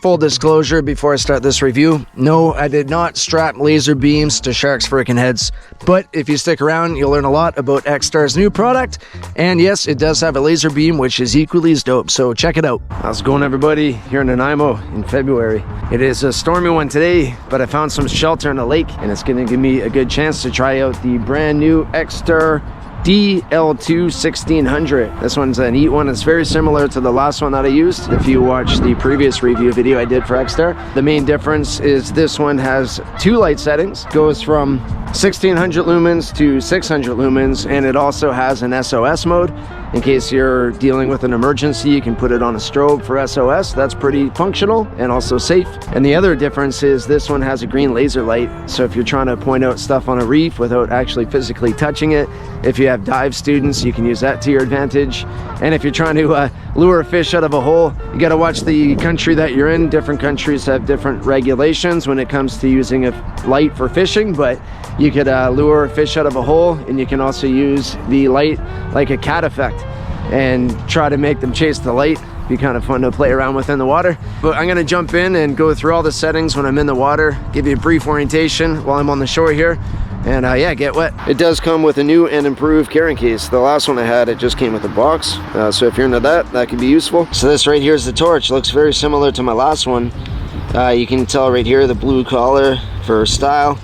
Full disclosure before I start this review, no, I did not strap laser beams to sharks' freaking heads. But if you stick around, you'll learn a lot about Xtar's new product. And yes, it does have a laser beam, which is equally as dope, so check it out. How's it going, everybody? Here in Nanaimo in February. It is a stormy one today, but I found some shelter in a lake, and it's gonna give me a good chance to try out the brand new Xtar DL2 1600. This one's a neat one. It's very similar to the last one that I used. If you watch the previous review video I did for Xtar, the main difference is this one has two light settings. Goes from 1600 lumens to 600 lumens, and it also has an SOS mode. In case you're dealing with an emergency, you can put it on a strobe for SOS. That's pretty functional and also safe. And the other difference is this one has a green laser light. So if you're trying to point out stuff on a reef without actually physically touching it, if you have dive students, you can use that to your advantage. And if you're trying to lure a fish out of a hole, you got to watch the country that you're in. Different countries have different regulations when it comes to using a light for fishing, but you could lure a fish out of a hole, and you can also use the light like a cat effect and try to make them chase the light. Be kind of fun to play around with in the water. But I'm gonna jump in and go through all the settings when I'm in the water, give you a brief orientation while I'm on the shore here, and yeah, get wet. It does come with a new and improved carrying case. The last one I had, it just came with a box, so if you're into that, that could be useful. So this right here is the torch. Looks very similar to my last one. You can tell right here the blue collar for style.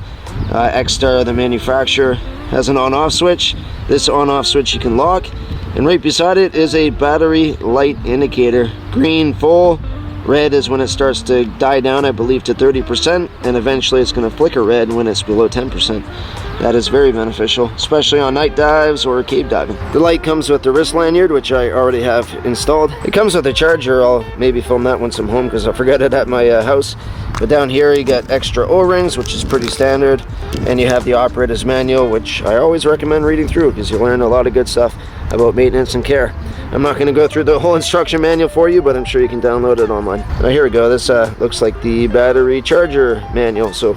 Xtar, the manufacturer, has an on-off switch. This on-off switch you can lock, and right beside it is a battery light indicator. Green full, red is when it starts to die down, I believe, to 30%, and eventually it's going to flicker red when it's below 10%. That is very beneficial, especially on night dives or cave diving. The light comes with the wrist lanyard, which I already have installed. It comes with a charger. I'll maybe film that once I'm home because I forgot it at my house. But down here you got extra O-rings, which is pretty standard, and you have the operator's manual, which I always recommend reading through because you learn a lot of good stuff about maintenance and care. I'm not going to go through the whole instruction manual for you, but I'm sure you can download it online. Here we go. This looks like the battery charger manual, so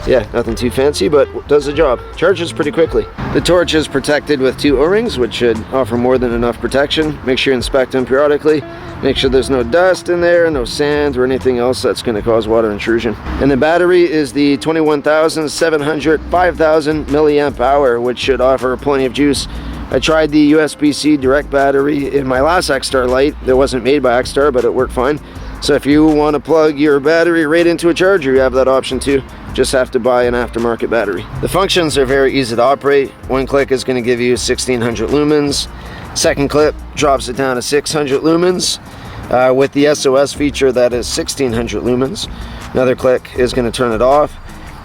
yeah, nothing too fancy, but does the job. Charges pretty quickly. The torch is protected with two O-rings, which should offer more than enough protection. Make sure you inspect them periodically. Make sure there's no dust in there, no sand or anything else that's going to cause water intrusion. And the battery is the 21,700 5,000 milliamp hour, which should offer plenty of juice. I tried the USB-C direct battery in my last Xtar light. It wasn't made by Xtar, but it worked fine. So if you want to plug your battery right into a charger, you have that option too. Just have to buy an aftermarket battery. The functions are very easy to operate. One click is going to give you 1600 lumens. Second click drops it down to 600 lumens. With the SOS feature, that is 1600 lumens. Another click is going to turn it off.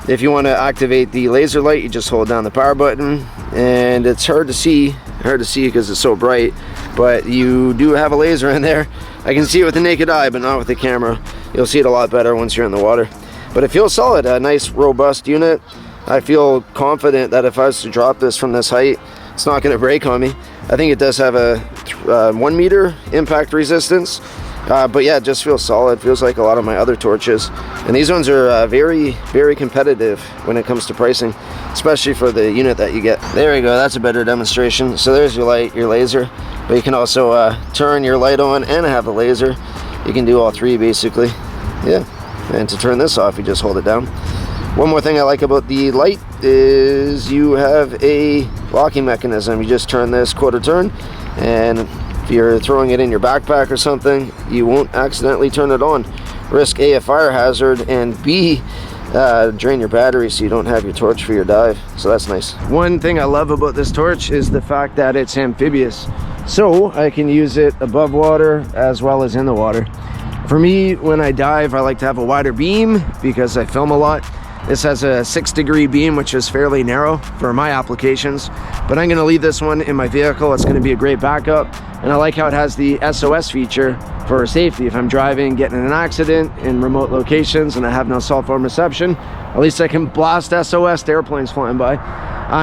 If you want to activate the laser light, you just hold down the power button, and it's hard to see because it's so bright, but you do have a laser in there. I can see it with the naked eye, but not with the camera. You'll see it a lot better once you're in the water. But it feels solid, a nice robust unit. I feel confident that if I was to drop this from this height, it's not going to break on me. I think it does have a 1 meter impact resistance. But yeah, it just feels solid. Feels like a lot of my other torches, and these ones are very, very competitive when it comes to pricing, especially for the unit that you get. There you go, that's a better demonstration. So there's your light, your laser, but you can also turn your light on and have a laser. You can do all three basically. Yeah, and to turn this off, you just hold it down. One more thing I like about the light is you have a locking mechanism. You just turn this quarter turn, and if you're throwing it in your backpack or something, you won't accidentally turn it on. Risk A, a fire hazard, and B, drain your battery so you don't have your torch for your dive. So that's nice. One thing I love about this torch is the fact that it's amphibious. So I can use it above water as well as in the water. For me, when I dive, I like to have a wider beam because I film a lot. This has a 6-degree beam, which is fairly narrow for my applications, but I'm going to leave this one in my vehicle. It's going to be a great backup, and I like how it has the SOS feature for safety. If I'm driving, getting in an accident in remote locations, and I have no cell phone reception, at least I can blast SOS to airplanes flying by.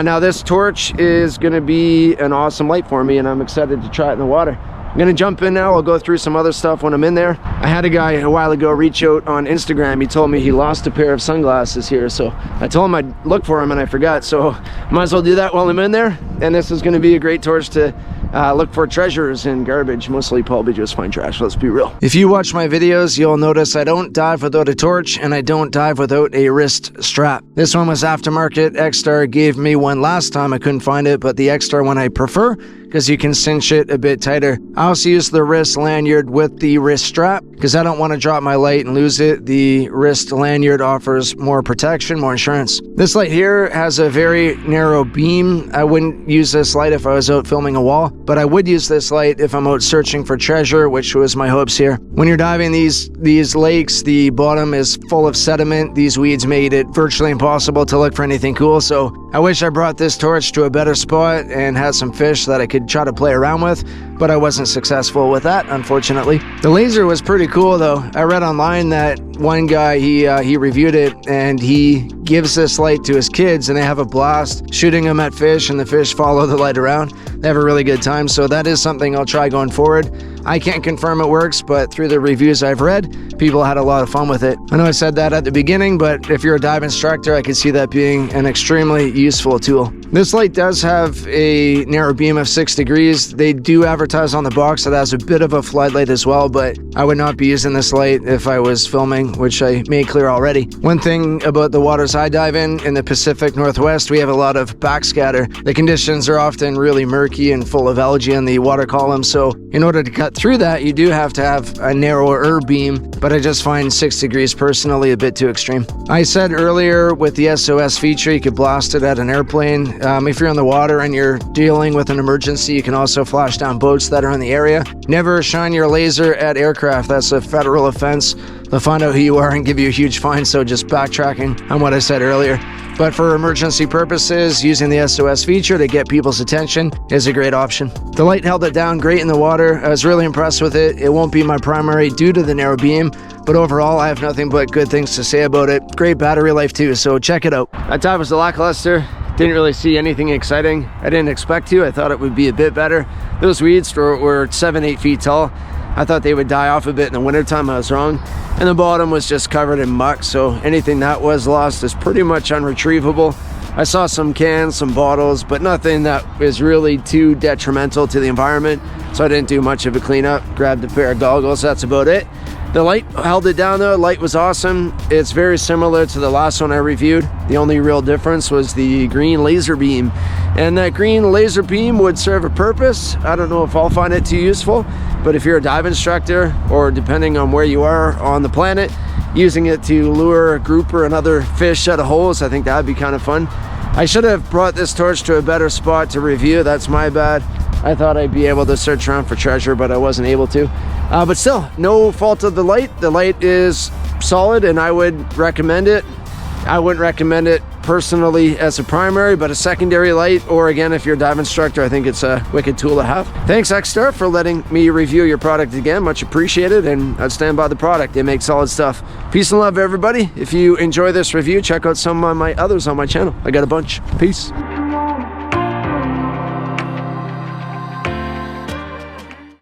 Now this torch is going to be an awesome light for me, and I'm excited to try it in the water. I'm gonna jump in now. I'll go through some other stuff when I'm in there. I had a guy a while ago reach out on Instagram. He told me he lost a pair of sunglasses here, so I told him I'd look for them and I forgot, so might as well do that while I'm in there. And this is gonna be a great torch to look for treasures in garbage. Mostly probably just find trash, let's be real. If you watch my videos, you'll notice I don't dive without a torch, and I don't dive without a wrist strap. This one was aftermarket. Xtar gave me one last time, I couldn't find it, but the Xtar one I prefer, because you can cinch it a bit tighter. I also use the wrist lanyard with the wrist strap, because I don't want to drop my light and lose it. The wrist lanyard offers more protection, more insurance. This light here has a very narrow beam. I wouldn't use this light if I was out filming a wall, but I would use this light if I'm out searching for treasure, which was my hopes here. When you're diving these lakes, the bottom is full of sediment. These weeds made it virtually impossible to look for anything cool, so I wish I brought this torch to a better spot and had some fish that I could try to play around with, but I wasn't successful with that, unfortunately. The laser was pretty cool though. I read online that one guy, he reviewed it, and he gives this light to his kids, and they have a blast shooting them at fish, and the fish follow the light around. They have a really good time, so that is something I'll try going forward. I can't confirm it works, but through the reviews I've read, people had a lot of fun with it. I know I said that at the beginning, but if you're a dive instructor, I could see that being an extremely useful tool. This light does have a narrow beam of 6 degrees. They do advertise on the box that it has a bit of a floodlight as well, but I would not be using this light if I was filming, which I made clear already. One thing about the waters I dive in the Pacific Northwest, we have a lot of backscatter. The conditions are often really murky and full of algae in the water column, so in order to cut through that, you do have to have a narrower beam, but I just find 6 degrees personally a bit too extreme. I said earlier with the SOS feature, you could blast it at an airplane. If you're on the water and you're dealing with an emergency, you can also flash down boats that are in the area. Never shine your laser at aircraft. That's a federal offense. They'll find out who you are and give you a huge fine, so just backtracking on what I said earlier. But for emergency purposes, using the SOS feature to get people's attention is a great option. The light held it down great in the water. I was really impressed with it. It won't be my primary due to the narrow beam, but overall I have nothing but good things to say about it. Great battery life too, so check it out. That dive was lackluster. Didn't really see anything exciting. I didn't expect to. I thought it would be a bit better. Those weeds were 7-8 feet tall. I thought they would die off a bit in the wintertime. I was wrong. And the bottom was just covered in muck, so anything that was lost is pretty much unretrievable. I saw some cans, some bottles, but nothing that is really too detrimental to the environment, so I didn't do much of a cleanup. Grabbed a pair of goggles, that's about it. The light held it down though. Light was awesome. It's very similar to the last one I reviewed. The only real difference was the green laser beam, and that green laser beam would serve a purpose. I don't know if I'll find it too useful, but if you're a dive instructor, or depending on where you are on the planet, using it to lure a grouper and other fish out of holes, I think that'd be kind of fun. I should have brought this torch to a better spot to review. That's my bad. I thought I'd be able to search around for treasure, but I wasn't able to. But still, no fault of the light. The light is solid, and I would recommend it. I wouldn't recommend it personally as a primary, but a secondary light, or again, if you're a dive instructor, I think it's a wicked tool to have. Thanks, Xtar, for letting me review your product again. Much appreciated, and I'd stand by the product. They make solid stuff. Peace and love, everybody. If you enjoy this review, check out some of my others on my channel. I got a bunch. Peace.